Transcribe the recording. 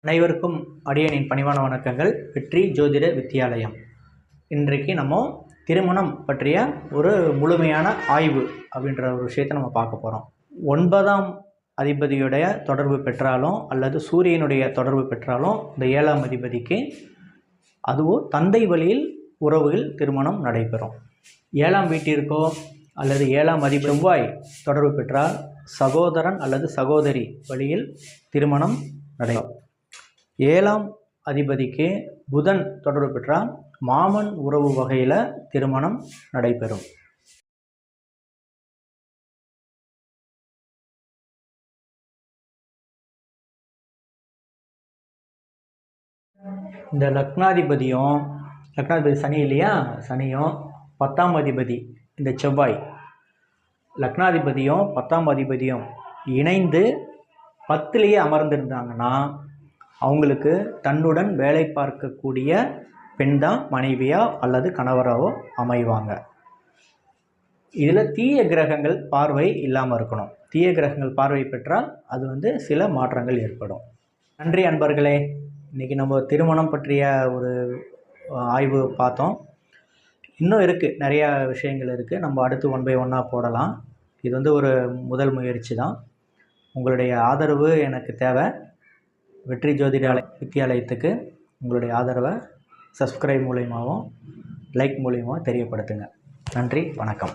அனைவருக்கும் அடியனின் பணிவான வணக்கங்கள். வெற்றி ஜோதிட வித்தியாலயம். இன்றைக்கு நம்ம திருமணம் பற்றிய ஒரு முழுமையான ஆய்வு அப்படின்ற ஒரு விஷயத்தை நம்ம பார்க்க போகிறோம். 9ஆம் அதிபதியுடைய தொடர்பு பெற்றாலும் அல்லது சூரியனுடைய தொடர்பு பெற்றாலும் இந்த 7ஆம் அதிபதிக்கு அதுவும் தந்தை வழியில் உறவுகள் திருமணம் நடைபெறும். 7ஆம் வீட்டிற்கோ அல்லது 7ஆம் அதிபதி செவ்வாய் தொடர்பு பெற்றால் சகோதரன் அல்லது சகோதரி வழியில் திருமணம் நடைபெறும். 7ஆம் அதிபதிக்கு புதன் தொடர்பு பெற்றால் மாமன் உறவு வகையில் திருமணம் நடைபெறும். இந்த லக்னாதிபதி சனி இல்லையா, சனியும் 10ஆம் அதிபதி இந்த செவ்வாய், லக்னாதிபதியும் 10ஆம் அதிபதியும் இணைந்து 10லேயே அமர்ந்திருந்தாங்கன்னா அவங்களுக்கு தன்னுடன் வேலை பார்க்கக்கூடிய பெண் தான் மனைவியா அல்லது கணவராவோ அமைவாங்க. இதில் தீய கிரகங்கள் பார்வை இல்லாமல் இருக்கணும். தீய கிரகங்கள் பார்வை பெற்றால் அது சில மாற்றங்கள் ஏற்படும். நன்றி அன்பர்களே. இன்றைக்கி நம்ம திருமணம் பற்றிய ஒரு ஆய்வு பார்த்தோம். இன்னும் இருக்குது, நிறையா விஷயங்கள் இருக்குது. நம்ம அடுத்து 1 by 1 போடலாம். இது ஒரு முதல் முயற்சி தான். உங்களுடைய ஆதரவு எனக்கு தேவை. வெற்றி ஜோதிட வித்தியாலயத்துக்கு உங்களுடைய ஆதரவை சப்ஸ்கிரைப் மூலியமாகவும் லைக் மூலியமாகவும் தெரியப்படுத்துங்க. நன்றி, வணக்கம்.